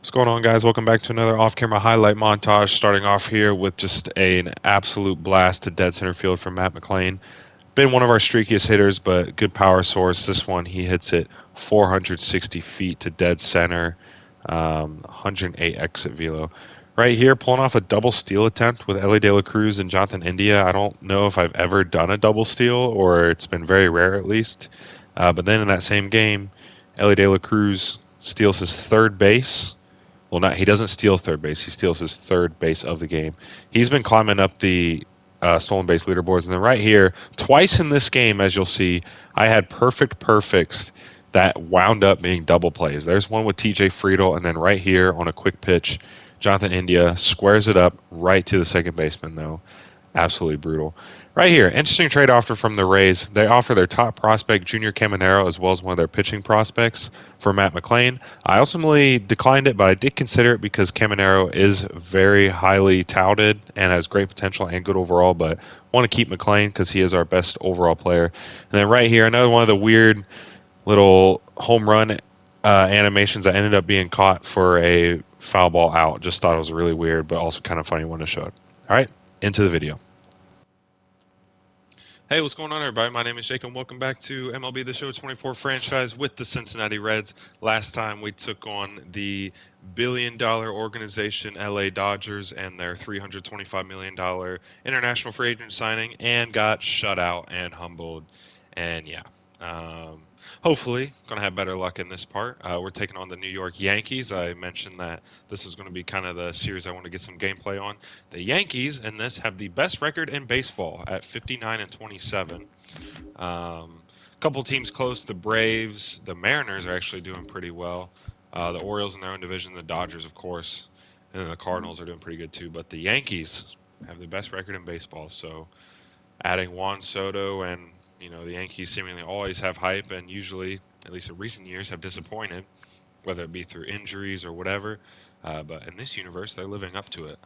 What's going on, guys? Welcome back to another off-camera highlight montage. Starting off here with just an absolute blast to dead center field from Matt McLean. Been one of our streakiest hitters, but good power source. This one, he hits it 460 feet to dead center, 108 exit velo. Right here, pulling off a double steal attempt with Ellie De La Cruz and Jonathan India. I don't know if I've ever done a double steal, or it's been very rare at least. But then in that same game, Ellie De La Cruz steals his third base. Well, not he doesn't steal third base. He steals his third base of the game. He's been climbing up the stolen base leaderboards, and then right here, twice in this game, as you'll see, I had perfect perfects that wound up being double plays. There's one with T.J. Friedel, and then right here on a quick pitch, Jonathan India squares it up right to the second baseman, though. Absolutely brutal. Right here, interesting trade offer from the Rays. They offer their top prospect, Junior Caminero, as well as one of their pitching prospects for Matt McLean. I ultimately declined it, but I did consider it because Caminero is very highly touted and has great potential and good overall, but want to keep McLean because he is our best overall player. And then right here, another one of the weird little home run animations that ended up being caught for a foul ball out. Just thought it was really weird, but also kind of funny one to show it. All right, into the video. Hey, what's going on, everybody? My name is Jake, and welcome back to MLB The Show 24 franchise with the Cincinnati Reds. Last time we took on the billion-dollar organization LA Dodgers and their $325 million international free agent signing and got shut out and humbled. And yeah, hopefully, going to have better luck in this part. We're taking on the New York Yankees. I mentioned that this is going to be kind of the series I want to get some gameplay on. The Yankees in this have the best record in baseball at 59-27. A couple teams close. The Braves, the Mariners are actually doing pretty well. The Orioles in their own division, the Dodgers, of course, and then the Cardinals are doing pretty good too. But the Yankees have the best record in baseball. So adding Juan Soto and the Yankees seemingly always have hype and usually, at least in recent years, have disappointed, whether it be through injuries or whatever. But in this universe, they're living up to it.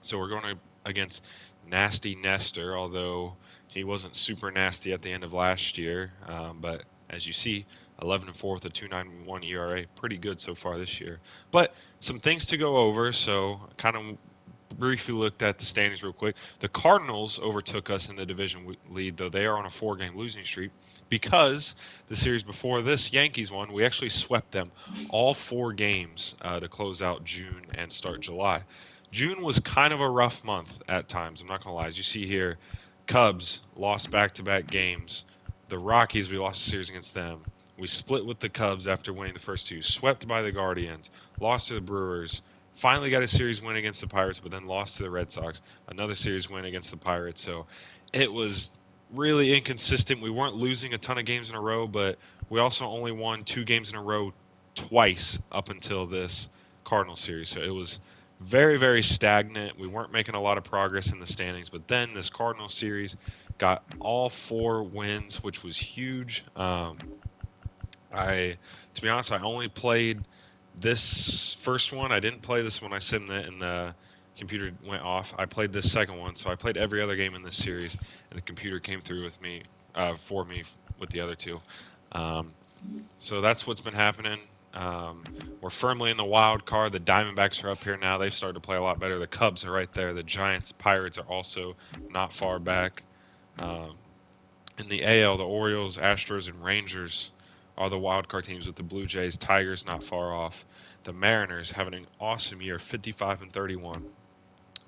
So we're going against Nasty Nestor, although he wasn't super nasty at the end of last year. But as you see, 11-4 with a 2.91 ERA, pretty good so far this year. But some things to go over. So kind of briefly looked at the standings real quick. The Cardinals overtook us in the division lead, though they are on a 4-game losing streak because the series before this Yankees one, we actually swept them all 4 games to close out June and start July. June was kind of a rough month at times. I'm not going to lie. As you see here, Cubs lost back-to-back games. The Rockies, we lost a series against them. We split with the Cubs after winning the first 2, swept by the Guardians, lost to the Brewers, finally got a series win against the Pirates, but then lost to the Red Sox. Another series win against the Pirates. So it was really inconsistent. We weren't losing a ton of games in a row, but we also only won 2 games in a row twice up until this Cardinal series. So it was very, very stagnant. We weren't making a lot of progress in the standings. But then this Cardinal series got all 4 wins, which was huge. To be honest, I only played this first one. I didn't play this one. I simmed it and the computer went off. I played this second one, so I played every other game in this series, and the computer came through with me for me with the other 2. Um, so that's what's been happening. We're firmly in the wild card. The Diamondbacks are up here now. They've started to play a lot better. The Cubs are right there. The Giants, Pirates are also not far back. Um, in the AL, the Orioles, Astros, and Rangers are the wild card teams with the Blue Jays. Tigers not far off. The Mariners having an awesome year, 55-31.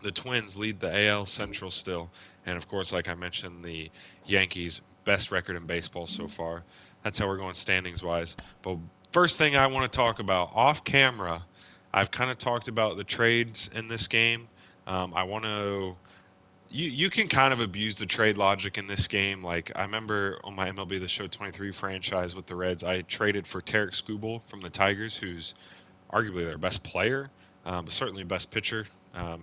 The Twins lead the AL Central still, and of course, like I mentioned, the Yankees best record in baseball so far. That's how we're going standings wise. But first thing I want to talk about off camera, I've kind of talked about the trades in this game. I want to you can kind of abuse the trade logic in this game. Like I remember on my MLB The Show 23 franchise with the Reds, I traded for Tarek Skubal from the Tigers, who's arguably their best player, but certainly best pitcher,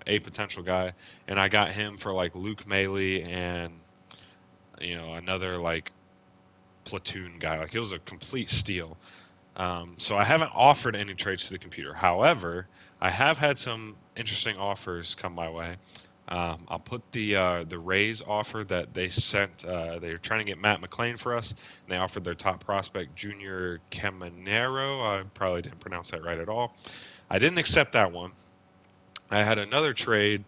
a potential guy. And I got him for like Luke Maley and another like platoon guy. Like it was a complete steal. So I haven't offered any trades to the computer. However, I have had some interesting offers come my way. I'll put the Rays offer that they sent. They were trying to get Matt McLain for us, and they offered their top prospect, Junior Caminero. I probably didn't pronounce that right at all. I didn't accept that one. I had another trade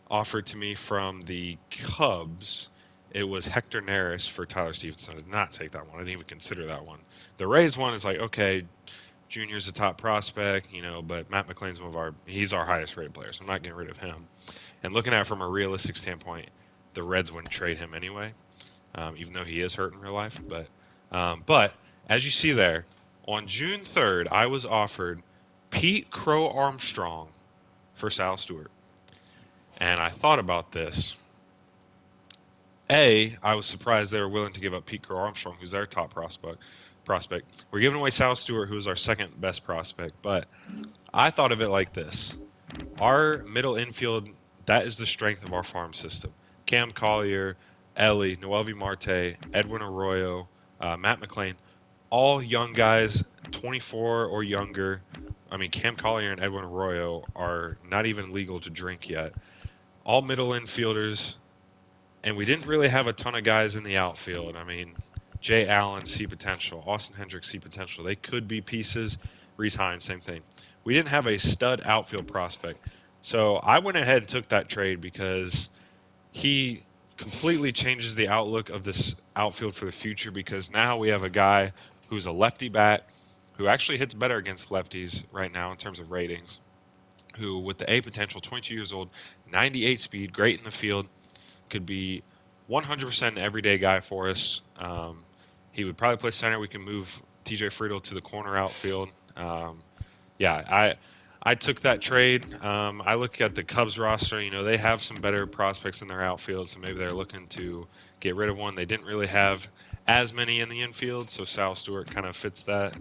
offered to me from the Cubs. It was Hector Neris for Tyler Stevenson. I did not take that one. I didn't even consider that one. The Rays one is like, okay, Junior's a top prospect, but Matt McLain's he's our highest rated player, so I'm not getting rid of him. And looking at it from a realistic standpoint, the Reds wouldn't trade him anyway, even though he is hurt in real life. But as you see there, on June 3rd, I was offered Pete Crow Armstrong for Sal Stewart. And I thought about this. I was surprised they were willing to give up Pete Crow Armstrong, who's their top prospect. We're giving away Sal Stewart, who's our second best prospect. But I thought of it like this. Our middle infield, that is the strength of our farm system. Cam Collier, Ellie, Noelvi Marte, Edwin Arroyo, Matt McLain, all young guys, 24 or younger. I mean, Cam Collier and Edwin Arroyo are not even legal to drink yet. All middle infielders, and we didn't really have a ton of guys in the outfield. I mean, Jay Allen, see potential. Austin Hendricks, see potential. They could be pieces. Reese Hines, same thing. We didn't have a stud outfield prospect. So I went ahead and took that trade because he completely changes the outlook of this outfield for the future, because now we have a guy who's a lefty bat who actually hits better against lefties right now in terms of ratings, who with the A potential, 22 years old, 98 speed, great in the field, could be 100% an everyday guy for us. He would probably play center. We can move TJ Friedel to the corner outfield. I took that trade. I look at the Cubs roster. They have some better prospects in their outfield, so maybe they're looking to get rid of one. They didn't really have as many in the infield, so Sal Stewart kind of fits that.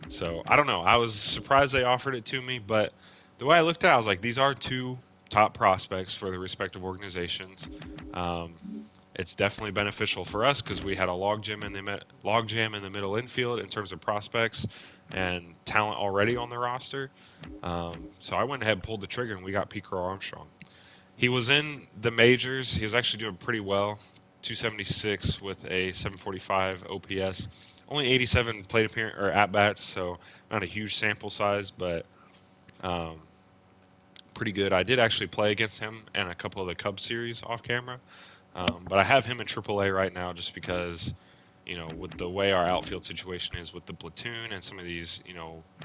So I don't know. I was surprised they offered it to me, but the way I looked at it, I was like, these are two top prospects for the respective organizations. It's definitely beneficial for us because we had a logjam in the middle infield in terms of prospects and talent already on the roster. So I went ahead and pulled the trigger, and we got Pete Crow Armstrong. He was in the majors. He was actually doing pretty well, 276 with a 745 OPS. Only 87 plate appearance or at bats, so not a huge sample size, but um, pretty good. I did actually play against him in a couple of the Cubs series off camera, but I have him in AAA right now just because, with the way our outfield situation is with the platoon and some of these,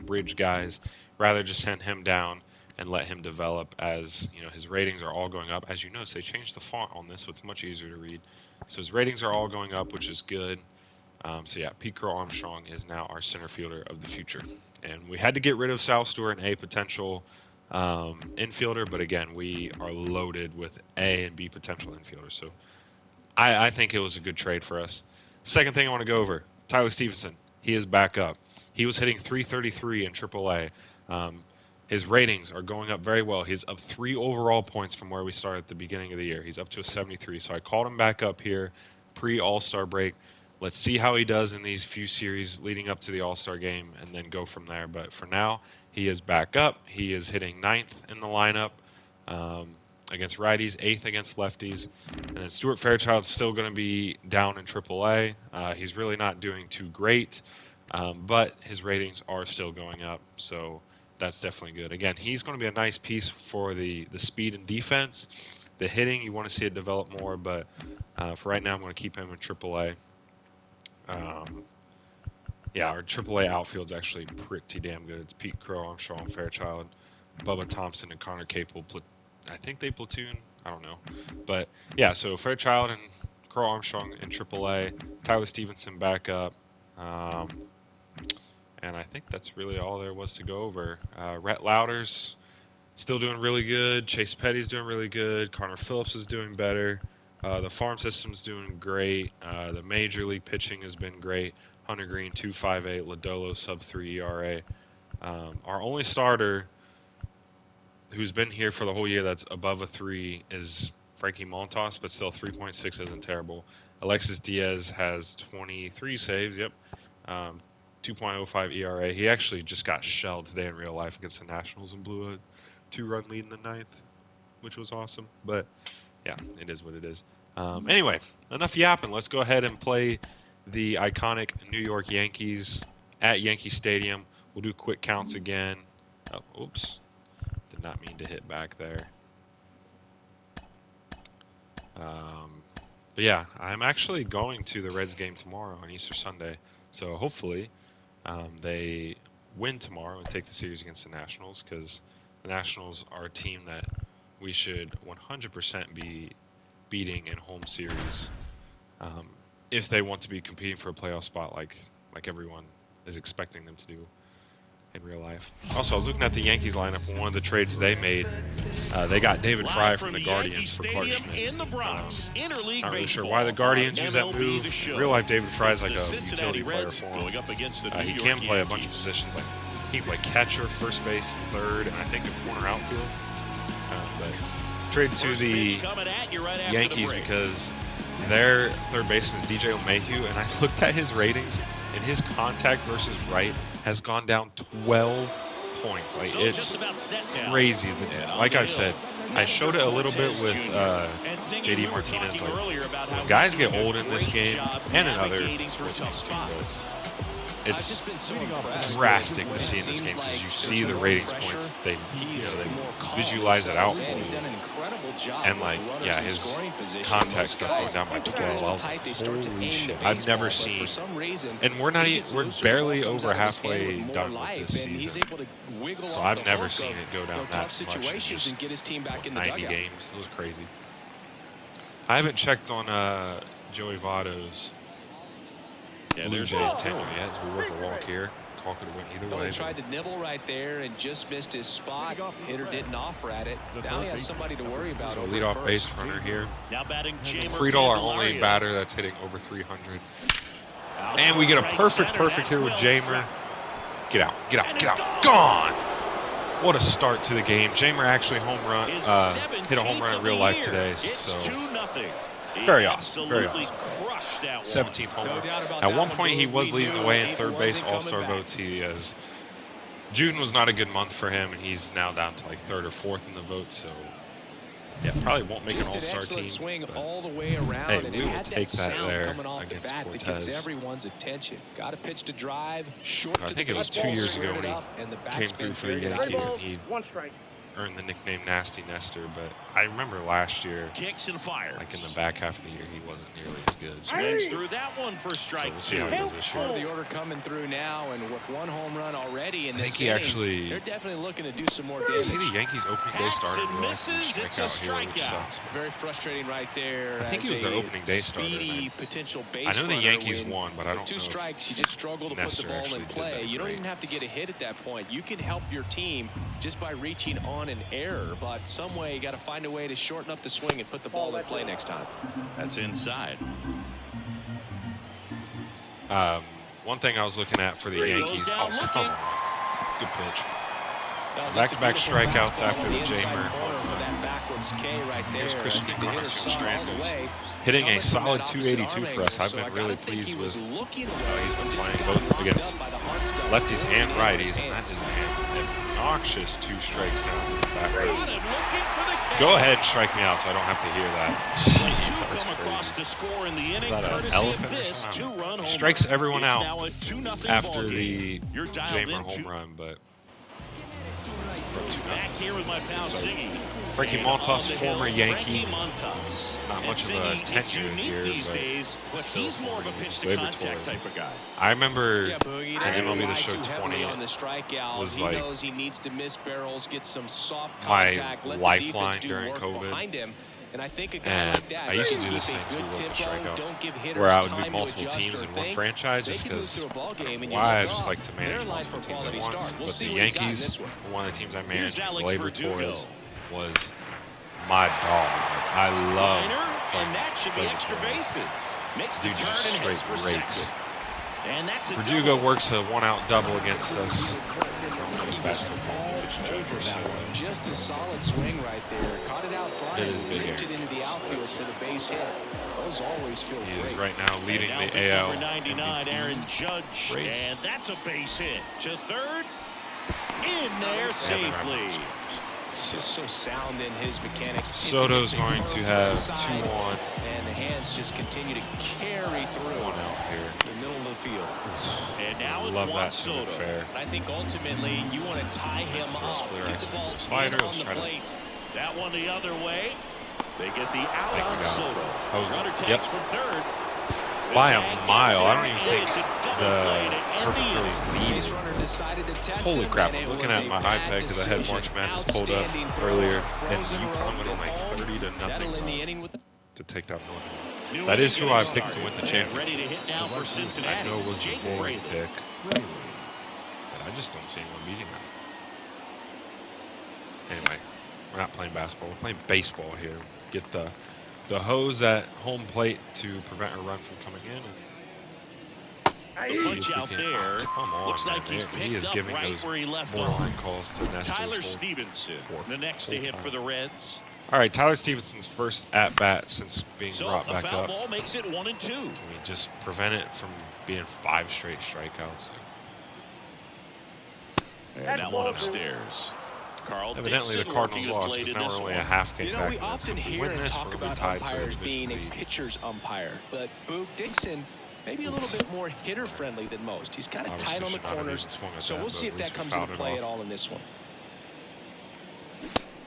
bridge guys, rather just send him down and let him develop as, his ratings are all going up. As you notice, they changed the font on this, so it's much easier to read. So his ratings are all going up, which is good. Pete Crow Armstrong is now our center fielder of the future. And we had to get rid of Sal Stewart and a potential infielder, but again, we are loaded with A and B potential infielders. So I think it was a good trade for us. Second thing I want to go over, Tyler Stevenson. He is back up. He was hitting 333 in AAA. His ratings are going up very well. He's up 3 overall points from where we started at the beginning of the year. He's up to a 73. So I called him back up here pre-All-Star break. Let's see how he does in these few series leading up to the All-Star game and then go from there. But for now, he is back up. He is hitting 9th in the lineup against righties, 8th against lefties. And then Stuart Fairchild's still going to be down in AAA. He's really not doing too great, but his ratings are still going up. So that's definitely good. Again, he's going to be a nice piece for the speed and defense. The hitting, you want to see it develop more, but for right now, I'm going to keep him in AAA. Our AAA outfield's actually pretty damn good. It's Pete Crow, Armstrong, Fairchild, Bubba Thompson, and Connor Capel. I think they platoon. I don't know. But, so Fairchild and Crow Armstrong in AAA. Tyler Stevenson back up. And I think that's really all there was to go over. Rhett Lauder's still doing really good. Chase Petty's doing really good. Connor Phillips is doing better. The farm system's doing great. The major league pitching has been great. Hunter Green, 2.58. Lodolo, sub-3 ERA. Our only starter who's been here for the whole year that's above a 3 is Frankie Montas, but still 3.6 isn't terrible. Alexis Diaz has 23 saves, 2.05 ERA. He actually just got shelled today in real life against the Nationals and blew a 2-run lead in the ninth. which was awesome. But yeah, it is what it is. Anyway, enough yapping. Let's go ahead and play the iconic New York Yankees at Yankee Stadium. We'll do quick counts again. Oh, oops. Did not mean to hit back there. But yeah, I'm actually going to the Reds game tomorrow on Easter Sunday. So hopefully they win tomorrow and take the series against the Nationals, because the Nationals are a team that we should 100% be beating in home series if they want to be competing for a playoff spot like everyone is expecting them to do in real life. Also, I was looking at the Yankees lineup, and one of the trades they made, they got David Fry from the Guardians for Clark Schmidt. Not really sure why the Guardians use that move. In real life, David Fry is like a utility player for them. He can play a bunch of positions. Like he can play catcher, first base, third, and I think a corner outfield. But trade to the Yankees because their third baseman is DJ LeMahieu, and I looked at his ratings, and his contact versus right has gone down 12 points. Like, it's crazy. Like I said, I showed it a little bit with JD Martinez. Like, when guys get old in this game and in other sports games too, but it's drastic to see in this game because you see the ratings points. They visualize it out for you. And like, yeah, his contact stuff going down by 12. I was like, holy shit! I've never seen. And we're barely over halfway done with this season, so I've never seen it go down that much in just 90 games. It was crazy. I haven't checked on Joey Votto's Blue Jays tenure yet, as we work a walk here. Call could have went either way. He tried to nibble right there and just missed his spot. Hitter didn't offer at it. Now he has somebody to worry about. So leadoff base runner here. Now batting Friedel, our only batter that's hitting over 300. And we get a perfect here with Jamer. Get out. Gone! What a start to the game. Jamer actually hit a home run in real life today. So very awesome. 17th homer. At one point, he was leading the way in third base All-Star votes. June was not a good month for him, and he's now down to like third or fourth in the vote. So, yeah, probably won't make an All-Star team. Swing all the way around, hey, and we will had take that there against that Cortez. gets everyone's attention. Got a pitch to drive. Short I think it was 2 years ago when he came through for the Yankees, and he earned the nickname Nasty Nestor, but I remember last year, kicks and fires. Like in the back half of the year, he wasn't nearly as good. Swings through that one for strike. So we'll see how he does this year. The order coming through now, and with one home run already in this inning, they're definitely looking to do some more damage. See the Yankees opening day started and it's a strikeout. Very frustrating right there. I think he was their opening day starter. Potential base I know the Yankees won, but I don't know. Two strikes, you just struggle to put the ball in play. You don't even have to get a hit at that point. You can help your team just by reaching on an error, but some way you got to find a way to shorten up the swing and put the ball in play next time. That's inside. One thing I was looking at for the Yankees. Oh, come on. Good pitch. Back-to-back strikeouts after the Jamer. Here's Christian Stranders hitting a solid 282 for us. I've been really pleased with he's been playing both against lefties and righties, and that is an obnoxious 2 strikes down in the back row. Go ahead and strike me out so I don't have to hear that. Jeez, that was crazy. Is that an elephant or something? Strikes everyone out after the Jamer home run, but back here with my pal Siggy. Frankie Montas, former Yankee. Not much of a tenure here, but he's more of a pitch to contact type of guy. I remember as MLB The Show 20 was like he needs to miss barrels, get some soft my contact, lifeline during COVID. And I think a guy like that, I used to do this thing too with the strikeout, where I would do multiple teams in one franchise just because I just like to manage multiple teams at once. But the Yankees, one of the teams I managed, Gleyber Torres, was my dog. I love and that should be extra bases. Makes the turn and heads for second. And that's a Verdugo works a 1-out double against us. Just a solid swing right there. Caught it out flying, lifted into the outfield for the base hit. Those always feel great. He is right now leading the AL. Number 99, Aaron Judge, and that's a base hit to third. In there safely. Just so sound in his mechanics. Soto's going to have 2 on. And the hands just continue to carry through. 1 out here. The middle of the field. And now it's Love Juan that Soto. fair. I think ultimately you want to tie him up. Get the ball Slider, in on the try to- plate. That one the other way. They get the out Think we on got it. Soto. Hoser. Runner Yep. takes from third. By The a tag mile. gets I don't there, even and think it's a double the play to end perfect the throw inning. is Base needed. runner decided to test Holy him, crap, and I'm it looking was at a my bad iPad because I had decision. March Madness pulled up Outstanding throw. earlier, and Frozen UConn run went on at like home. 30 to That'll end the nothing inning with to take down North. New That is inning who I getting picked to started. win the And championship. ready to hit now for Cincinnati. I know it was Jake a boring Fraley. pick, but I just don't see anyone beating that. Anyway, we're not playing basketball. We're playing baseball here. Get the hose at home plate to prevent a run from coming in. And The see punch if we out can- there. Come on, Looks man. like he's He is picked up giving right those where he left borderline off. calls to Nestor's Tyler whole- Stevenson, whole- the next to whole hit time. for the Reds. All right, Tyler Stevenson's first at bat since being So brought a back foul up. ball makes it 1-2. Can we just prevent it from being 5 straight strikeouts? And that one upstairs. Carl Evidently, the Dixon Cardinals working the lost plate because in now this we're only one. a half game You know, back. we in this. often If we hear win and this, talk we're gonna be about tied for the umpires division being a lead. pitcher's umpire, but Boog Dixon maybe a little bit more hitter-friendly than most. He's kind of Obviously tight on the should not have corners, even swung at so that, we'll but see at if that least we comes fouled into it play off. at all in this one.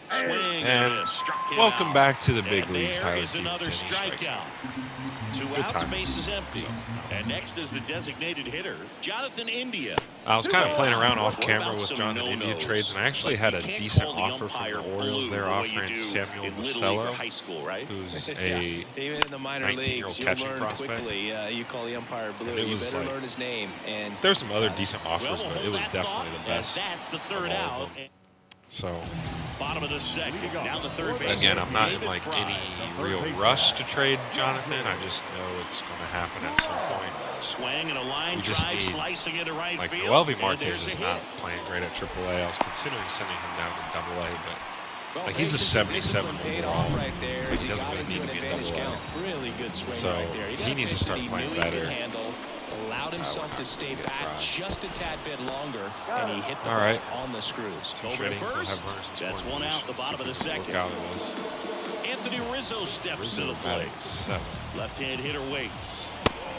Swing And miss, struck him welcome out. back to the big And leagues, there Tyler is another Stevenson. He strikes strikeout. 2 Good outs, timing. bases empty. And next is the designated hitter, Jonathan India. I was kind of playing around off What camera about with some Jonathan India no-nos? trades, and I actually But had you a can't decent call the offer from umpire the Orioles. blue They're the way you offering do Samuel in Little League or Basello, high school, right? who's Yeah, a even in the minor 19-year-old leagues, you'll catching learn prospect. quickly. You call the umpire blue, And it you was better like- learn his name. And there's some other decent Well, offers, we'll but hold it was that definitely thought, the best. and that's the of third all of out. them. So Bottom of the second. Now the third base. again, I'm not in David like Fry. any real rush to trade Jonathan. I just know it's going to happen at some point. Swing and a line We just drive, need, slicing into right like, field. Noelvi and Martes there's a is hit. not playing great at AAA. I was considering sending him down to AA, but well, like, he's a patience and 77 discipline paid overall. off right there So as he he doesn't got really into need an to be in advantage AA. count. Really good swing So right there. he got a needs to pitch start that he playing knew he could better. handle, allowed himself would to have stay to get back Fry. just a tad bit longer, and he hit the All ball right. on the screws. Two Over to shreddings, they'll have first. runners in That's scoring one out, position. the bottom of the See if we can second. work out of this. Anthony Rizzo steps Rizzo to the plate. batting 7. Left-hand hitter waits.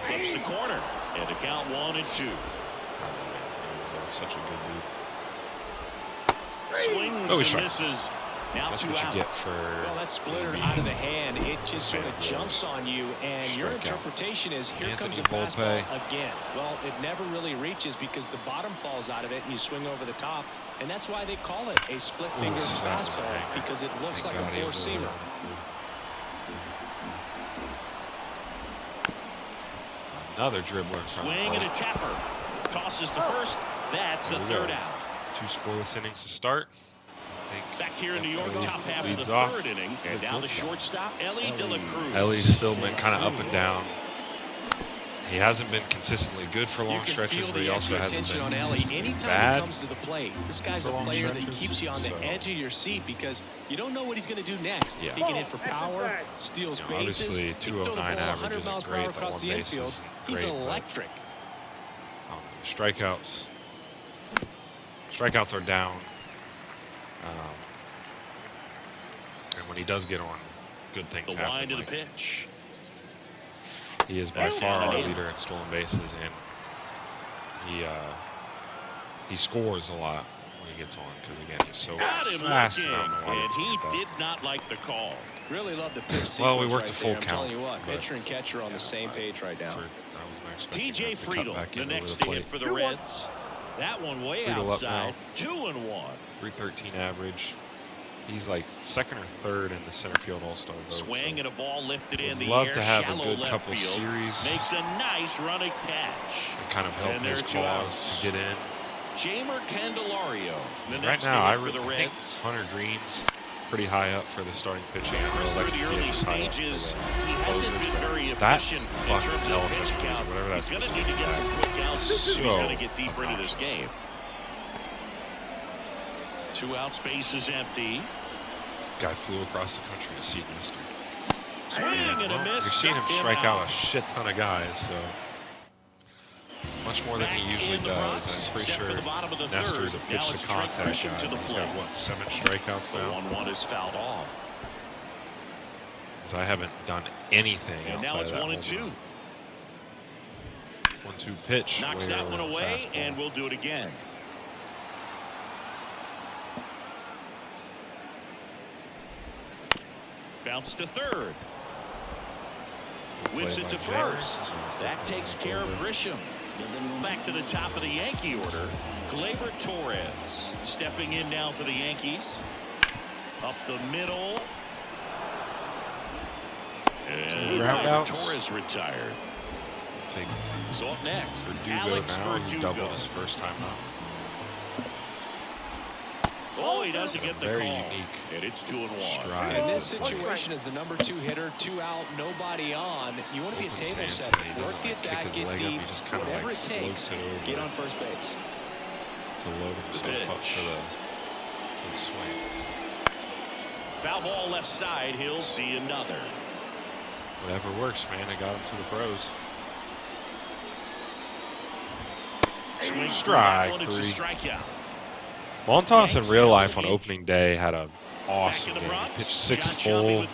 Flips the corner. And a count 1-2. Such a good dude. Swings Oh, he and struck. misses. Now That's 2 what out. you get for Well, that splitter being out of the hand, it just sort of bad jumps on you, and your Strikeout. interpretation is, here comes a Anthony fastball Volpe. again. Well, it never really reaches because the bottom falls out of it, and you swing over the top, and that's why they call it a split-fingered Ooh, that was a fastball, hanger. because it looks Thank like God a he was four-seamer. over. Another dribbler in front Swing of and the a plate. tapper. Tosses to first. That's the There we third go. out. 2 scoreless innings to start. I think Back here in New York, Ellie top half of the leads off. third inning. And now the shortstop, Ellie De La Cruz. Ellie's still been kind of up and down. He hasn't been consistently good for You long can stretches, feel but he the also extra hasn't attention been on Ellie consistently anytime bad. he comes to the plate. This guy's a for long player that stretches, keeps you on the so- edge of your seat because you don't know what he's going to do next. Yeah. He can hit for power, steals You know, bases, obviously, he can throw the 209 ball average 100 isn't miles per great, hour but across the on base infield. isn't He's great, but- electric. Strikeouts. Strikeouts are down. And when he does get on, good things The happen. wind of the Like, pitch. he is by That's far down our and in. leader in stolen bases, and he scores a lot when he gets on because again he's so Got him fast. looking. I don't know why And it's he like that. did not like the call. Really love the pitch sequence Well, we worked right a full there. I'm telling you count, what, but- pitcher and catcher on the same page right now. I wasn't expecting TJ that to cut Friedel, back the in over next the to hit plate. for the Reds. That one way Friedel up outside. now. 2-1. 313 average. He's like second or third in the center field all-star vote. Swing and a ball lifted in would the love air. to have a Shallow good left couple field. series. Makes a nice running catch. and kind of help And his there are 2 cause outs. to get in. Jamer Candelario, the Right next now, to I hit for the think Reds. Hunter Green's pretty high up for the starting pitching. I know Chris, through Alexis the Diaz early is high up for stages, the he hasn't closers, been but very that efficient in fucking terms of elephant pitch or count. whatever He's that's going to supposed need to to get be. some quick outs if he's So going to get deeper into this obnoxious. game. 2 outs, base is empty. Guy flew across the country to see Mister. Swing and a Well, miss. you're seeing him struck strike out a shit ton of guys, so Much more than he usually does. I'm pretty sure Nestor's a pitch to contact guy. He's got, what, 7 strikeouts now? The 1-1 is fouled off. Because I haven't done anything And outside now it's of that 1-2. 1-2 pitch. Knocks that one away, fastball. and we'll do it again. Bounce to third. Whips it to first. That takes care of Grisham. And then back to the top of the Yankee order. Gleyber Torres stepping in now for the Yankees. Up the middle. And Gleyber Torres retired. So up next, Alex He doubled his first time out. Oh, he doesn't get the Very call. unique And it's 2-1. stride. In this situation, as the number 2 hitter, 2 out, nobody on, you want to be a table setter. Work the at-bat, get deep, whatever it takes, get on first base. To load himself up for the swing. Foul ball left side. He'll see another. Whatever works, man. It got him to the pros. Swing Strike one, it's a 3. strikeout. Montas in real life on opening day had an awesome game. He pitched 6 full,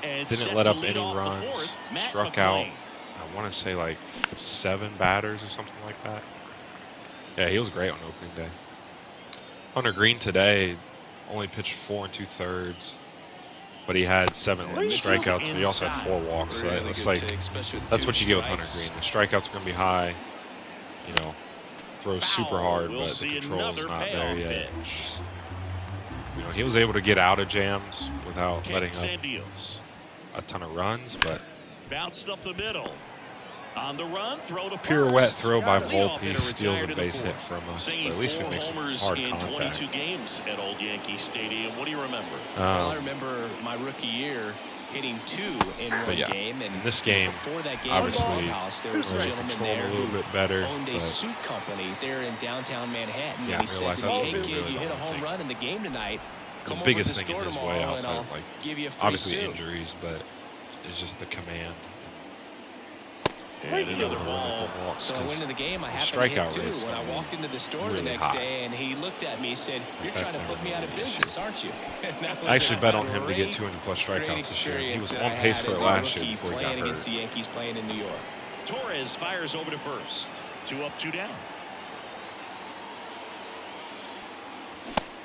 didn't let up any runs, struck out, I want to say like 7 batters or something like that. Yeah, he was great on opening day. Hunter Green today only pitched 4 2/3, but he had 7 strikeouts, but he also had 4 walks. So it's like that's what you get with Hunter Green. The strikeouts are going to be high, you know. Throws super hard, but the control is not there yet. You know, he was able to get out of jams without letting up a ton of runs, but bounced up the middle. On the run, throw to pirouette first. throw by Leadoff Volpe hitter steals a retired to the base hit fourth. from us. But Singing at least we 4 make some homers hard in contact. 22 games at Old Yankee Stadium. What do you remember? Well, I remember my rookie year hitting 2 in one yeah, game, and in this game, before that game, obviously, house, there was a gentleman controlled there a little bit better, who owned a but suit company there in downtown Manhattan. yeah, And he said life, to me, that's "Hey what we kid, really you hit a don't home think. run in the game tonight. Come The over biggest to the thing in store his way tomorrow, and outside I'll of like give you a free obviously suit." injuries, but it's just the command. And another ball. So I went into the game. I happened to strikeout hit 2 rate's when I gonna be walked into the store the really next high. day, and he looked at me and said, "You're That's trying to never put me gonna out of be an issue. business, aren't you?" I actually bet on him to great, get 200+ strikeouts this year. He was experience that on I pace had for as it a last year rookie before he got playing hurt. against the Yankees, playing in New York. Torres fires over to first. 2 up, 2 down.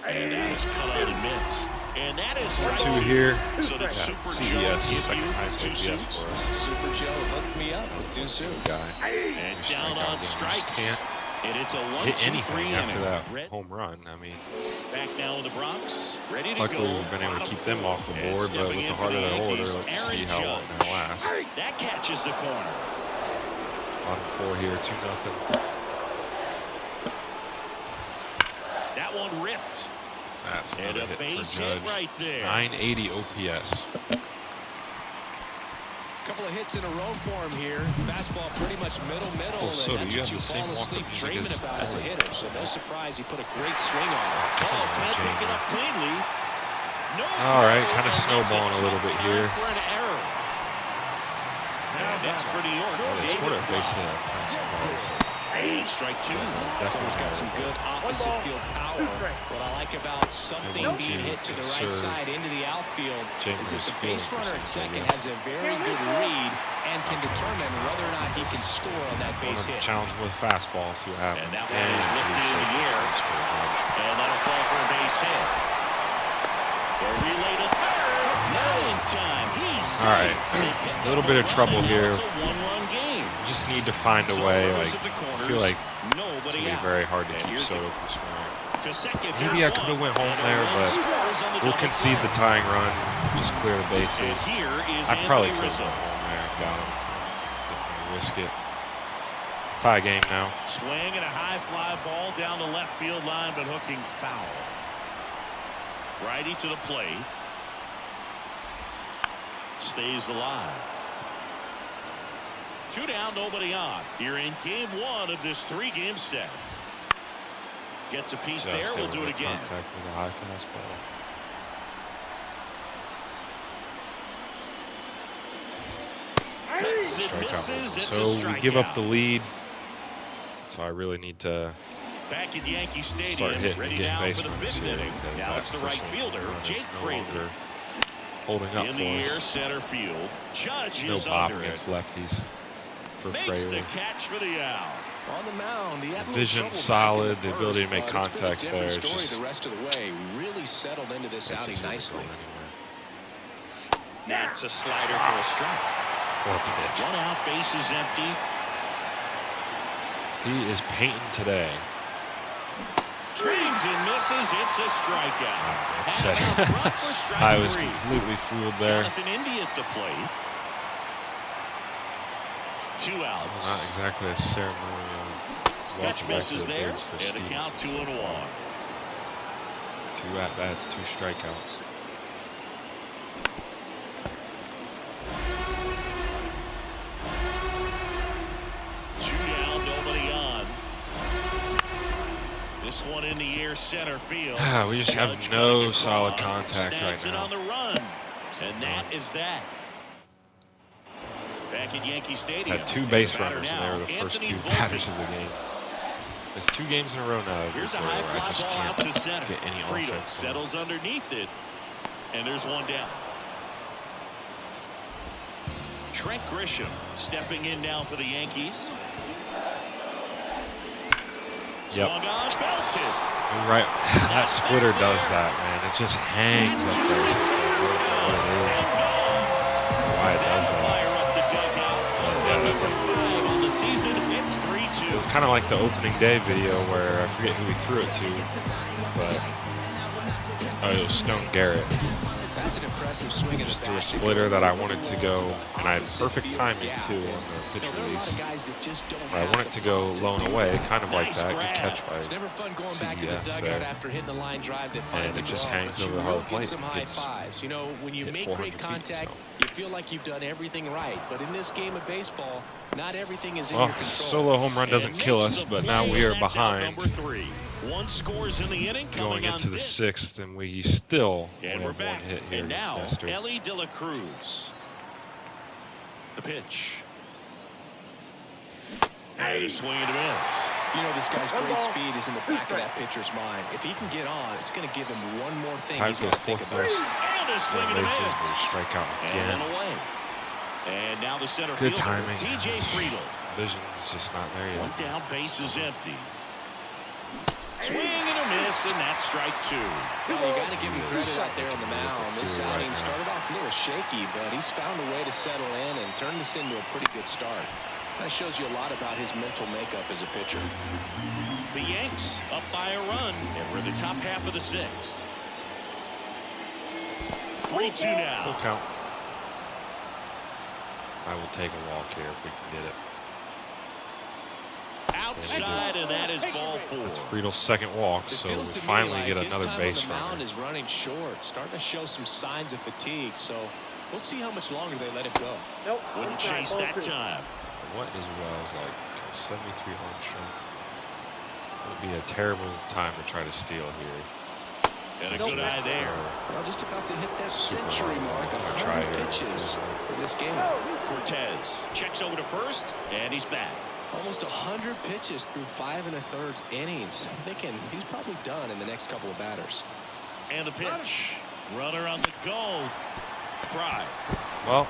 And that was cut out and missed. And that is 2 here. So Yeah, did Super Joe CBS, give second you highest 2 OPS suits? for us. Super Joe hooked me up with 2 suits. Guy. And You down strike on out, you just strikes. can't And it's a hit 1-2-3 anything after inning. that Red home run. I mean, back now in the Bronx, ready to luckily go. we've been able to Bottom keep them off the and board, but stepping with the in for heart of their order, Yankees, let's Aaron see how long Judge. that lasts. That catches the corner. Bottom 4 here, 2-0. That one ripped. That's And another a hit base for hit Judge. right there. 980 OPS. Couple of hits in a row for him here. Fastball pretty much middle. Oh, so and do you that's have what the same fall asleep walk-up music dreaming as about as a Elliott? hitter. So no surprise he put a great swing on it. Oh, can't pick Jamie. it up cleanly. No. All right, kind of snowballing a little bit here. For an error. Now next for New York. Oh, they David scored a base Fry. hit. I'm surprised. And strike 2. He's got some good opposite field power. What I like about something being hit to the right side into the outfield is that the base runner at second has a very good read and can determine whether or not he can score on that base hit. Challenge with fastball, see what happens. And that one is lifted in the air. And that'll fall for a base hit. The relay to third. Not in time. He's safe. All right, a little bit of trouble here. It's a 1-run game. Just need to find a way. Like, I feel like it's Nobody gonna be out. very hard to And keep here's Soto from scoring. to second. Maybe I could have went home there, but we'll concede the tying run, just clear the bases. Here is I probably Anthony could have Rizzo. went home there and got him. Didn't wanna risk it. Tie game now. Swing and a high fly ball down the left field line, but hooking foul. Righty to the plate. Stays alive. 2 down, nobody on. Here in game 1 of this 3-game set. Gets a piece Just there. We'll able do to it again. Contact with a high fastball. Cuts and Strikeout. misses. It's a So we give up the strikeout. lead. So I really need to Back at Yankee Stadium, start hitting ready and getting now base for the runners 5th here, inning. because Now that it's the right personal fielder, run is Jake no Fraley. longer holding up In for the air, us. center field. Judge No is pop under against it. lefties for Makes Fraley. the catch for the out. On the mound, he had a little Vision trouble back solid, in the ability to first, make but it's been a contacts different there, story just- the rest of the way. Really settled into this It outing just isn't nicely. going anywhere. That's a slider for a strike. Or a pitch. 1 out, bases empty. He is painting today. Swings and misses. It's a strikeout. Upset. And out front for strike I was 3. completely fooled there. Jonathan Indy at the plate. 2 outs. Not exactly a ceremonial Catch welcome back to misses the there. bigs for And the count Stevenson. 2-1. 2 at-bats, 2 strikeouts. Two down, nobody on. This one in the air, center field. We just have Judge no cutting solid across, contact snags right it now. on the run. And that is that. Back at Yankee Stadium. Had 2 base Batter runners, and they now, were the first Anthony 2 Volpe. batters of the game. There's 2 games in a row now Here's a where high I fly just ball out can't to center. get any Friedel offense going. settles underneath it. And there's 1 down. Trent Grisham stepping in now for the Yankees. Yep. Swung on, belted. You're right. That splitter does that, man. It just hangs up there. I don't know what it is. I don't know why it does that. Fire up the dugout. Yeah, Number 5 on the season. It's 3-2. It's kind of like the opening day video where I forget who we threw it to, but it was Stone Garrett. That's an impressive swing. Just threw a splitter that I wanted to go, and I had perfect timing too on the pitch release. I want it to go low and away, kind of like that. Good catch by It's never fun going back to the CBS dugout there. after hitting the line drive that And finds it a just glove, hangs but over you the hard will get plate. some high Gets fives. You know, when you hit make 400 great feet, contact, so. you feel like you've done everything right. But in this game of baseball, not everything is in Well, your control. solo home run doesn't And kill makes us, the but now play, we are and that's out behind number 3. 1 scores in the inning going coming on into the deck. 6th, and we still And only we're have back. 1 hit here And now, against Nestor. Ellie De La Cruz. The pitch. And a swing and a miss. You know, this guy's great speed is in the back of that pitcher's mind. If he can get on, it's going to give him one more thing Tied he's for got to think fourth about. base. And a swing and a Bases, miss. we strike out And again. away. And now the center Good fielder, timing. TJ Friedel. Vision is just not there yet. 1 down, base is empty. Swing and a miss, and that's strike 2. Well, you got to give him credit out there on the mound. This You're right, outing man. started off a little shaky, but he's found a way to settle in and turn this into a pretty good start. That shows you a lot about his mental makeup as a pitcher. The Yanks up by a run, and we're in the top half of the 6th. 3-2 Full now. count. I will take a walk here if we can get it. Outside, and that is ball 4. That's Friedel's 2nd walk, It so feels we'll to me finally like get his another time base on the mound runner. is running short, starting to show some signs of fatigue. So we'll see how much longer they let him go. Wouldn't chase that time. What is Wells like? 73 Armstrong. It would be a terrible time to try to steal here. And a good eye there. Well, just about to hit that Super century long. mark, I'm gonna try 100 here. pitches in this game. Cortez checks over to first, and he's back. Almost 100 pitches through 5 1/3 innings. I'm thinking he's probably done in the next couple of batters. And the pitch. Runner on the go. Fry. Well,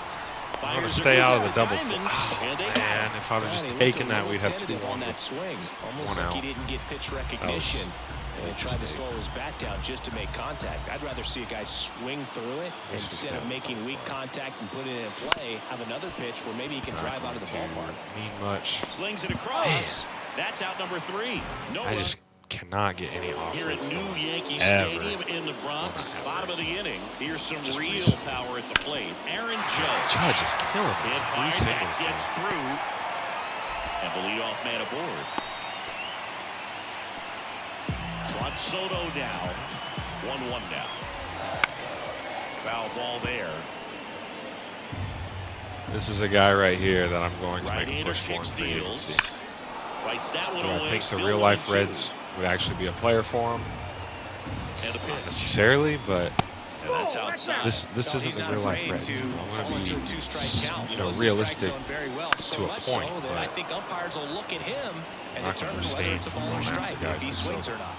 I'm going to stay out of the double. Diamond, and they got Man, it. if I'd have Man, just he looked taken a that, little we'd have tentative 2 on that swing. Almost One like he out. didn't get pitch recognition. And he tried to slow his bat down just to make contact. I'd rather see a guy swing through it This was instead of down. making weak contact and put it in play. Have another pitch where maybe he can drive out of the ballpark. Mean much. Slings it across. That's out number 3. No I run. just cannot get any Here at offense. New going Yankee ever. Stadium in the Bronx, bottom of the inning. Here's some Just real recent. power at the plate. Aaron Judge. Judge is killing Hit us. 3 high, singles. that gets now. through. And the leadoff man aboard. Juan Soto now. 1-1 now. Foul ball there. This is a guy right here that I'm going to make a Right-hander push for in kicks, free deals. agency. Fights that one Do I away. think the Still real life 1-2. Reds would actually be a player for him? And the Not pitch. necessarily, but And that's outside. This isn't the real life Reds. I want to be, realistic to a point, but I think umpires will look at him and not going to determine whether it's a ball or strike if he swings or not.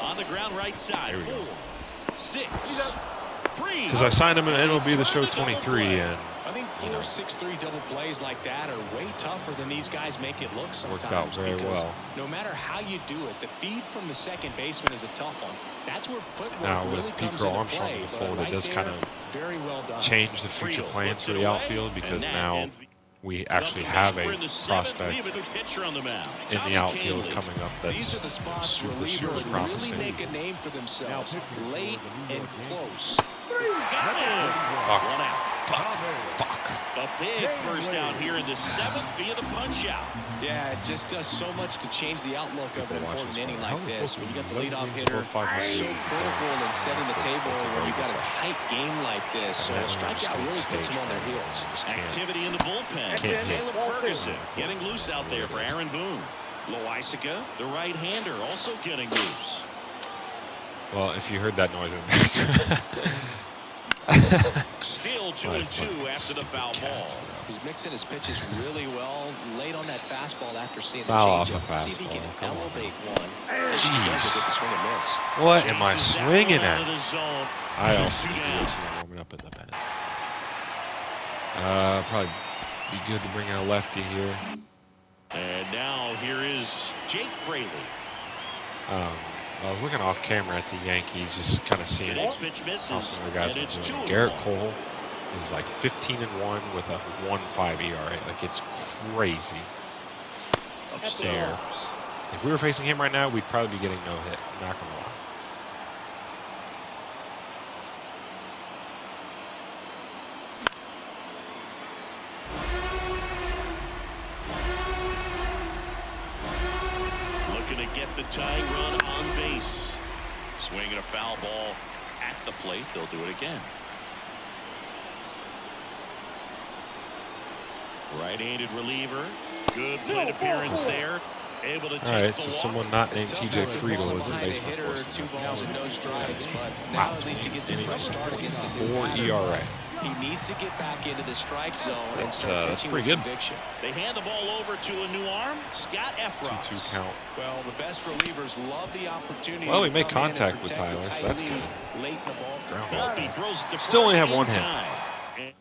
On the ground right side. 4, 6, 3. Because I signed him in MLB The Show 23, and I think 4, 6-3 double plays like that are way tougher than these guys make it look sometimes. Worked out very well. No matter how you do it, the feed from the second baseman is a tough one. That's where footwork now with really Pete comes into Armstrong play. in the fold, it does kind of very well done. change the future plans for the outfield, because now we actually have a prospect in the outfield coming up that's These are the spots super really promising. make a name for themselves, late and close. Got him. 1 out. Fuck. A big first out here in the 7th via the punch out. Yeah, it just does so much to change the outlook of an important inning like this. When you got the leadoff hitter, so critical in setting the table when you've got a tight game like this. So a strikeout really puts them on their heels. Activity in the bullpen. Caleb Ferguson getting loose out there for Aaron Boone. Loaisiga, the right-hander, also getting loose. Well, if you heard that noise in the background. Still 2-2 after the foul ball. He's mixing his pitches really well late on that fastball after seeing the Foul off a changeup. See if he can fastball. elevate one. Jeez. Swing and miss. What am I swinging Out of at? the zone. I also Two do down. this when warming up in the pen. Probably be good to bring in a lefty here. And now here is Jake Fraley. I was looking off camera at the Yankees, just kind of seeing Next pitch misses. how some of the guys and are it's doing. 2-1. Garrett Cole is like 15-1 with a 1.5 ERA. Like, it's crazy. Upstairs. If we were facing him right now, we'd probably be getting no hit. I'm not gonna lie. Looking to get the tying run on base. Swinging a foul ball at the plate. They'll do it again. Right-handed reliever. Good plate appearance there. Able to take All right, the so walk. someone not named TJ Friedel is in baseball hitter, for us. 2 balls and no strikes, but now at least he gets a fresh start against a new 4 batter. ERA. He needs to get back into the strike zone and start That's pitching pretty with good. conviction. They hand the ball over to a new arm. Scott 2-2 Efros. count. Well, the best relievers love the opportunity. Well, we to made come in and contact with protect the Tyler, so tight that's lead good. late in the ball. Volpe throws the Still only first have one in hit. time. And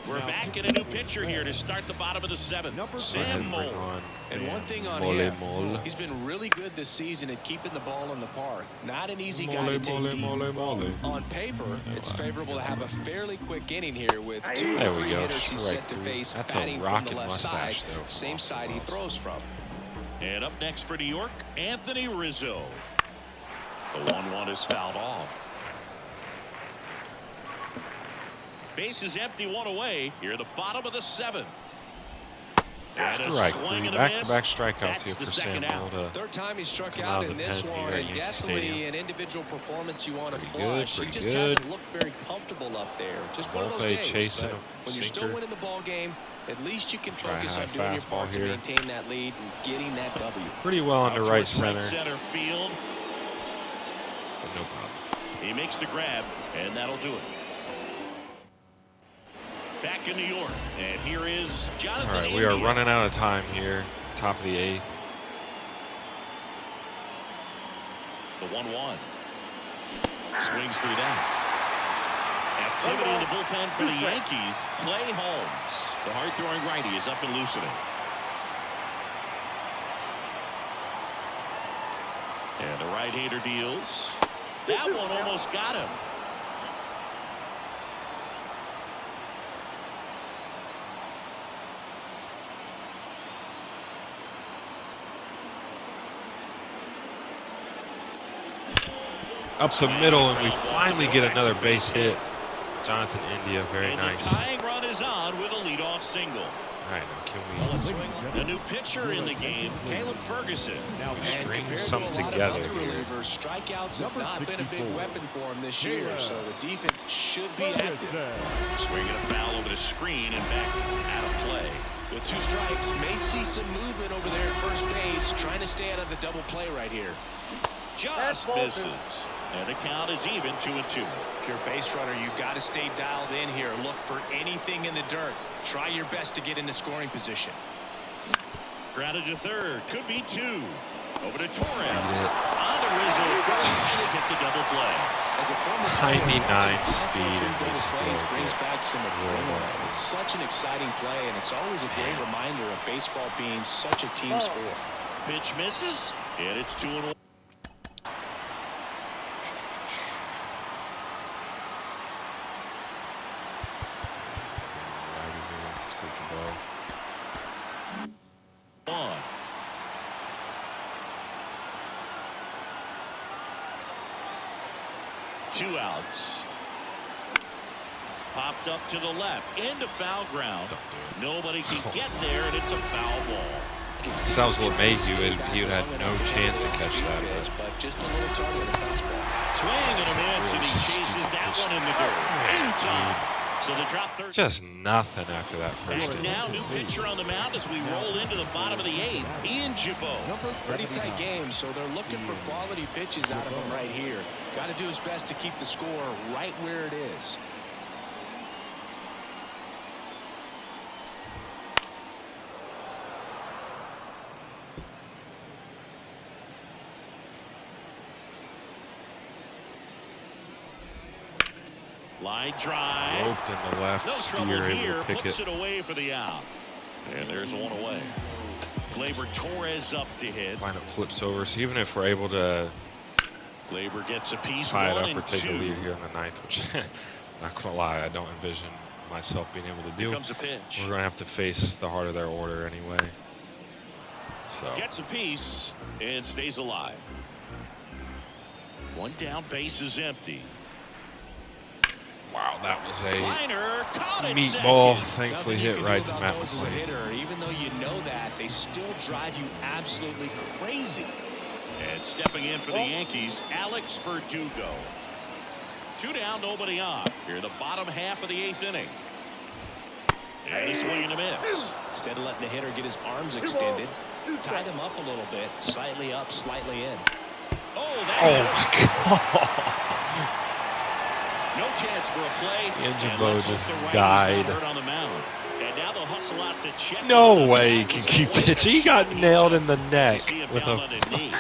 we're back in a new pitcher here to start the bottom of the 7th. Sam Bring Moll. on And one thing on Mole him, Mole. he's been really good this season at keeping the ball in the park. Not an easy guy Mole, to take mole, deep. mole, mole. On paper, it's favorable to have a fairly quick inning here with 2 There or we 3 go, hitters he's strike set to three. face That's a batting from the rocket left mustache, side, though, same off side the he balls. throws from. And up next for New York, Anthony Rizzo. The 1-1 is fouled off. Base is empty, 1 away. Here at the bottom of the 7th. And a Strike swing three. and a Back-to-back miss. strikeouts That's here the for second Sam out. Moll to Third time he struck come out out of in the this pen here one, at and Yankee definitely Stadium. an individual performance you want to Pretty good, flush. He pretty just good. hasn't looked very comfortable up there. Just one of those Volpe days. chasing But a when you're still sinker. winning the ball game, at least you can Try a focus on high doing your fastball part to here. maintain that lead and getting that W. pretty well Out into right towards center. center field. But no problem. He makes the grab, and that'll do it. Back in New York, and here is Jonathan. All right, we are India. running out of time here. Top of the 8th. The 1-1. Swings through that. Activity in the bullpen for the Yankees. Clay Holmes. The hard-throwing righty is up and loosening. And the right-hander deals. That one almost got him. Up the middle, and we finally get another base hit. Jonathan India, very And nice. the tying run is on with a leadoff single. All right, now can The new pitcher in the game, Caleb Ferguson. Now, we and string compared some to a lot together of other here? relievers, strikeouts have not been a big weapon for him this year, so the defense should be active. Swinging a foul over the screen and back out of play. With 2 strikes, may see some movement over there at first base, trying to stay out of the double play right here. just misses. And the count is even 2-2. If you're a base runner, you've got to stay dialed in here. Look for anything in the dirt. Try your best to get into scoring position. Grounded to third. Could be 2. Over to Torres. On to Rizzo. And they get the double play. As a former 99 speed and they plays still brings get back some adrenaline. It's such an exciting play, and it's always a great reminder of baseball being such a team sport. Pitch misses, and it's 2-1. Two outs. Popped up to the left into foul ground. Nobody can get there, and it's a foul ball. If that was LeMahieu, he would have had no chance to catch that. But just a little target on the fastball. Swing and a miss, and he chases that one in the dirt. So the drop third. Just nothing after that first Back inning. now, new pitcher on the mound as we roll into the bottom of the 8th. Ian Jabot. Pretty tight game, so they're looking for quality pitches out of him right here. Got to do his best to keep the score right where it is. Line drive. Roped in the left, No Steer trouble able here. to pick Puts it. it away for the out. And there's one away. Gleyber Torres up to hit. Line up flips over, so even if we're able to Gleyber gets a piece. tie it 1 up or and take a 2. lead here in the 9th, which, not gonna lie, I don't envision myself being able to Here do. comes a pitch. We're gonna have to face the heart of their order anyway. So Gets a piece and stays alive. One down, base is empty. wow, that was a Liner caught it. meatball. Second. Thankfully Nothing you hit can right do to about Matt those as a McClain. hitter. Even though you know that, they still drive you absolutely crazy. And stepping in for the Yankees, Alex Verdugo. 2 down, nobody on. Here, the bottom half of the 8th inning. And a swing and a miss. Instead of letting the hitter get his arms extended, tied him up a little bit, slightly up, slightly in. Oh, that Oh hit. my God! No chance for a play. Ian And Jabot let's hope just the righty's not died. hurt on the mound. And now they'll hustle out to check. No way he can keep pitching. He got nailed in the neck See him with down a. on his knee.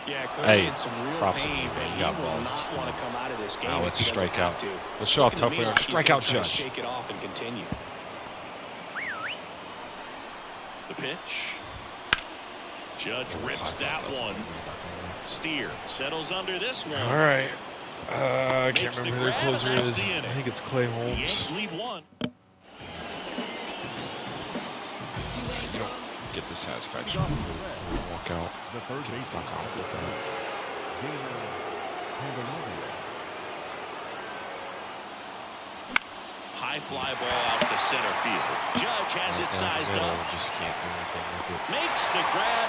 Yeah, could Hey, be in some real props to pain, him, but man. He he got will balls. not want to come out of this game. Now if let's he doesn't strike have out. to. Let's show how Looking to tough me we are. like he's Strike gonna out try to Judge. Shake it off and continue. The pitch. Judge rips that one. Steer settles under this one. All right. I can't Makes the remember who their grab, closer and that's is. the I inning. think it's Clay The Holmes. Yanks lead 1. You don't get the satisfaction. Walk out. Get the fuck off with that. High fly ball out to center field. Judge has it sized up. Just can't do anything with it. Makes the grab.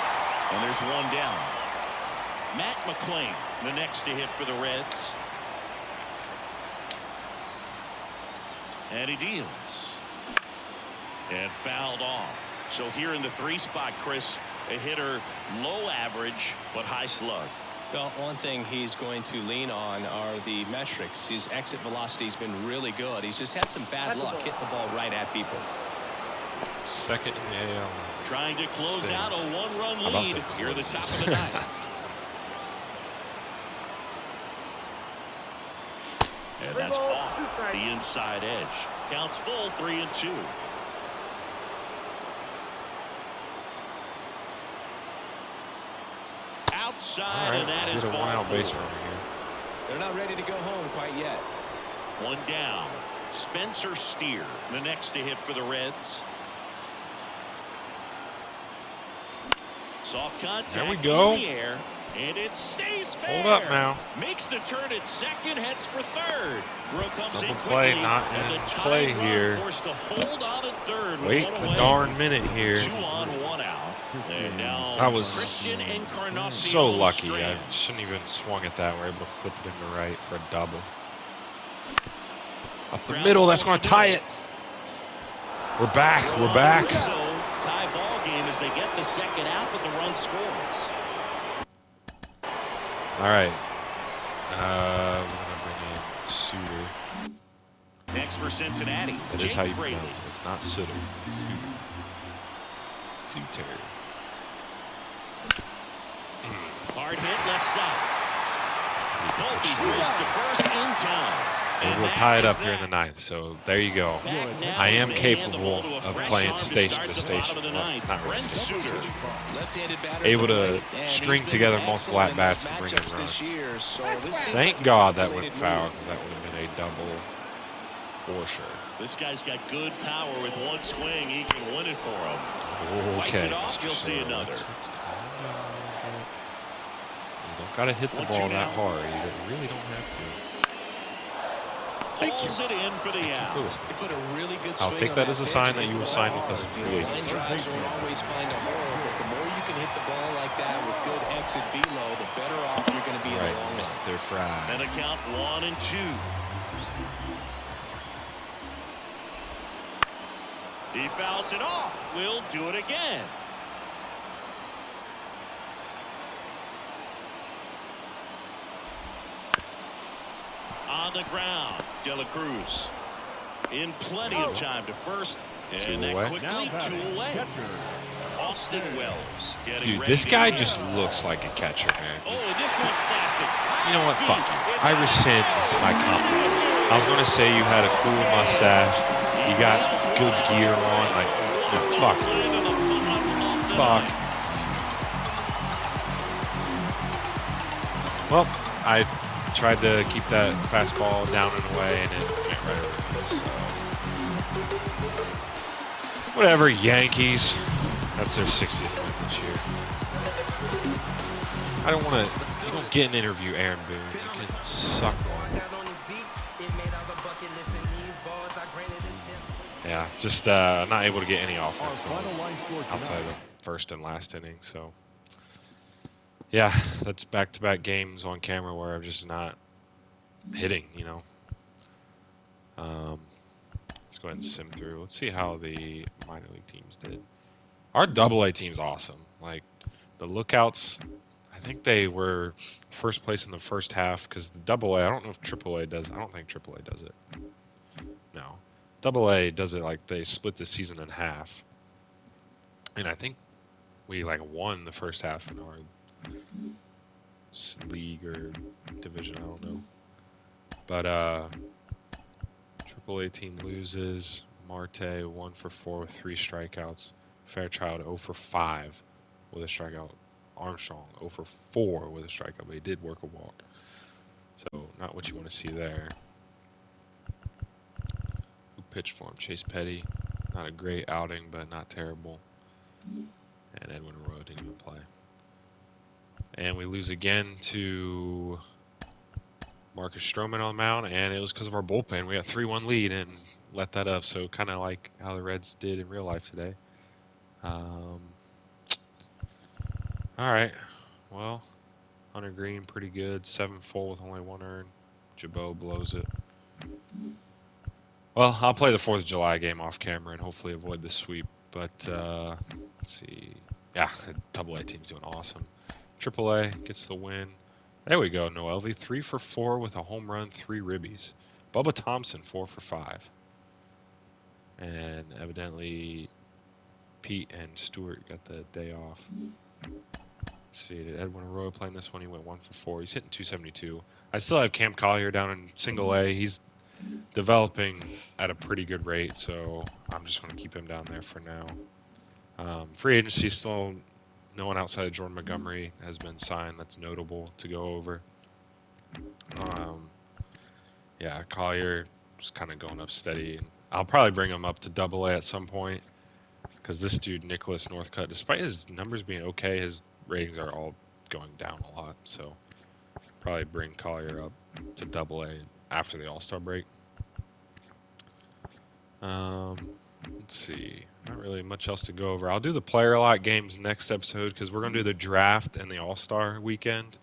And there's one down. Matt McClain, the next to hit for the Reds. And he deals. And fouled off. So here in the 3 spot, Chris, a hitter low average but high slug. Well, one thing he's going to lean on are the metrics. His exit velocity has been really good. He's just had some bad luck hitting the ball right at people. Second in the AL. Trying to close Sings. out a 1-run How about lead some here at the top closes? of the 9th. And that's off the inside edge. Counts full, 3-2. Outside, All right, and that is get a ball wild 4. base runner here. They're not ready to go home quite yet. One down. Spencer Steer, the next to hit for the Reds. Soft contact There we go. in the air, and it stays fair. Hold up now. Makes the turn at second, heads for third. Bro comes in Double quickly, play, not and in the play tying run here. forced to hold on at third. with Wait one a away. darn minute here. 2 on, 1 out. And now That was Christian Encarnacion so lucky. I strand. shouldn't even swung at that. We're able to flip it into right for a double. Up the Ground middle. ball That's going in to the tie middle. it. We're back. We're Rizzo, back. tie ball game as they get the second out, but the run scores. All right. We're gonna bring in Suter. Next for Cincinnati, That is how you pronounce it. It's not Suter. It's Suter. Suter. Hard hit left side. Volpe throws to first in time. And we'll tie it up here in the ninth. So there you go. I am capable of playing station to station. Well, not really station to station. Able to string together multiple at bats and bring in runs. Thank God that went foul, because that would have been a double for sure. This guy's got good power. With one swing, he can win it for him. Okay. Fights it off, you'll see another. Let's calm down. You don't got to hit the ball that hard. You really don't have to. Thank you. It in for the out. Put a really good I'll take that as a sign that you will sign with us in free agency. Drives will always find a hole, but the more you can hit the ball like that with good exit velo, the better off you're going to be in the long run. Mr. Fry. And a count 1-2. He fouls it off. We'll do it again. On the ground, De La Cruz in plenty of time to first, and that quickly two away. Austin Wells getting Dude, this guy just looks like a catcher, man. Oh, this one's plastic. You know what? Fuck you. I rescind my compliment. I was gonna say you had a cool mustache, you got good gear on, like, no, fuck. Fuck. Well, I tried to keep that fastball down and away, and it went right over me. So whatever, Yankees. That's their 60th win this year. I don't want to. You don't get an interview, Aaron Boone. You can suck one. Yeah, just not able to get any offense going outside of the first and last inning. So yeah, that's back-to-back games on camera where I'm just not hitting, you know. Let's go ahead and sim through. Let's see how the minor league teams did. Our AA team's awesome. Like, the Lookouts, I think they were first place in the first half, because the AA, I don't know if AAA does. I don't think AAA does it. No. AA does it like they split the season in half. And I think we, like, won the first half in our league or division, I don't know. But AAA team loses. Marte 1 for 4 with 3 strikeouts. Fairchild 0 for 5 with a strikeout. Armstrong 0 for 4 with a strikeout, but he did work a walk. So not what you want to see there. Who pitched for him? Chase Petty. Not a great outing, but not terrible. And Edwin Arroyo didn't even play. And we lose again to Marcus Stroman on the mound, and it was because of our bullpen. We got 3-1 lead and let that up, so kind of like how the Reds did in real life today. All right, well, Hunter Green pretty good, 7 full with only 1 earned. Jabot blows it. Well, I'll play the 4th of July game off camera and hopefully avoid the sweep. But let's see, yeah, the AA team's doing awesome. AAA gets the win. There we go, Noelvi 3 for 4 with a home run, 3 ribbies. Bubba Thompson 4 for 5. And evidently Pete and Stewart got the day off. Let's see, did Edwin Arroyo playing this one? He went 1 for 4. He's hitting 272. I still have Cam Collier down in single A. He's developing at a pretty good rate, so I'm just going to keep him down there for now. Free agency still, no one outside of Jordan Montgomery has been signed. That's notable to go over. Yeah, Collier is kind of going up steady. I'll probably bring him up to AA at some point, because this dude, Nicholas Northcutt, despite his numbers being okay, his ratings are all going down a lot. So probably bring Collier up to AA after the All-Star break. Let's see. Not really much else to go over. I'll do the player a lot games next episode, because we're going to do the draft and the All-Star weekend.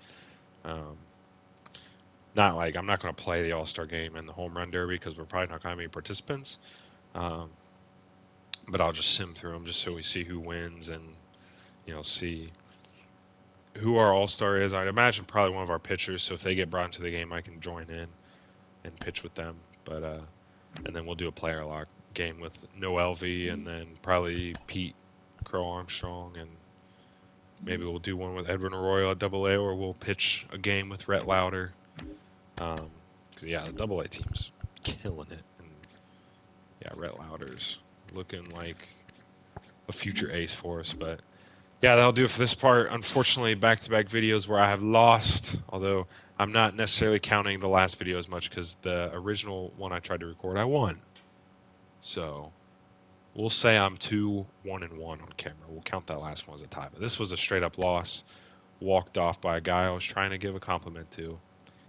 Not like I'm not going to play the All-Star game and the Home Run Derby, because we're probably not going to have any participants. But I'll just sim through them just so we see who wins and, you know, see who our all-star is. I'd imagine probably one of our pitchers. So if they get brought into the game, I can join in and pitch with them. But and then we'll do a player lock game with no LV, and then probably Pete Crow Armstrong, and maybe we'll do one with Edwin Arroyo at AA, or we'll pitch a game with Rhett Lauder. Because yeah, the AA team's killing it, and yeah, Rhett Lauder's looking like a future ace for us. But yeah, that'll do it for this part. Unfortunately, back-to-back videos where I have lost, although I'm not necessarily counting the last video as much because the original one I tried to record, I won. So we'll say I'm 2-1-1 on camera. We'll count that last one as a tie. But this was a straight-up loss, walked off by a guy I was trying to give a compliment to,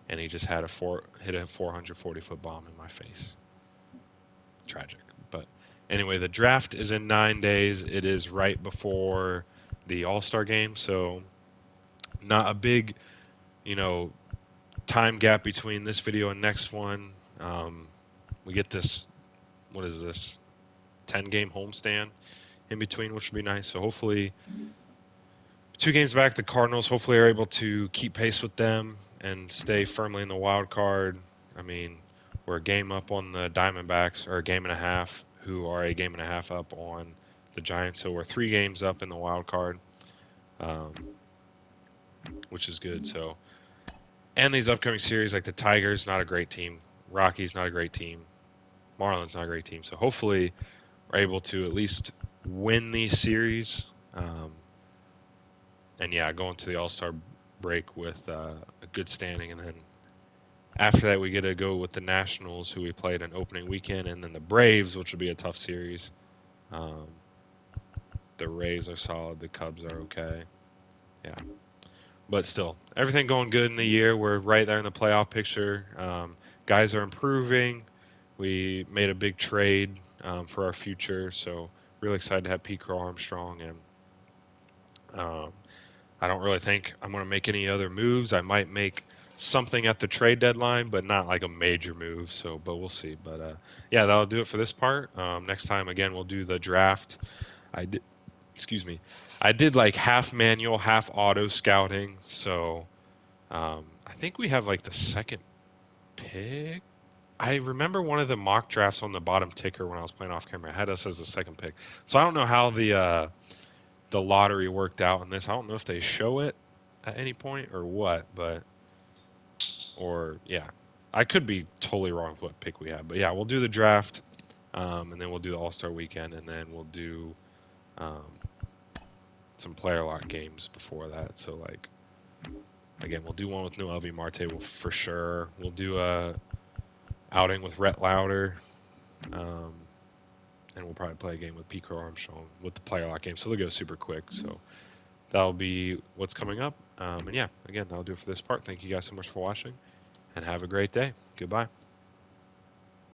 and he just had hit a 440-foot bomb in my face. Tragic. But anyway, the draft is in 9 days. It is right before the All-Star game, so not a big, time gap between this video and next one. We get this, what is this, 10-game homestand in between, which would be nice. So hopefully 2 games back, the Cardinals hopefully are able to keep pace with them and stay firmly in the wild card. I mean, we're a game up on the Diamondbacks, or a game and a half, who are a game and a half up on the Giants. So we're 3 games up in the wild card, which is good. So, and these upcoming series, like the Tigers, not a great team. Rockies, not a great team. Marlins, not a great team. So hopefully we're able to at least win these series. And yeah, go into the All-Star break with a good standing, and then after that we get to go with the Nationals, who we played an opening weekend, and then the Braves, which will be a tough series. The Rays are solid. The Cubs are okay. Yeah. But still, everything going good in the year. We're right there in the playoff picture. Guys are improving. We made a big trade for our future, so really excited to have Pete Crow Armstrong, and I don't really think I'm going to make any other moves. I might make something at the trade deadline, but not like a major move. So, but we'll see. But yeah, that'll do it for this part. Next time, again, we'll do the draft. I did like half manual, half auto scouting. So I think we have like the second pick. I remember one of the mock drafts on the bottom ticker when I was playing off camera. I had us as the second pick. So I don't know how the lottery worked out in this. I don't know if they show it at any point or what, yeah. I could be totally wrong with what pick we have. But yeah, we'll do the draft, and then we'll do the All-Star weekend, and then we'll do some player lock games before that. So, like, again, we'll do one with no LV Marte for sure. We'll do a outing with Rhett Lauder, and we'll probably play a game with Pete Crow Armstrong with the player lock game. So they'll go super quick. So that'll be what's coming up. And yeah, again, that'll do it for this part. Thank you guys so much for watching, and have a great day. Goodbye.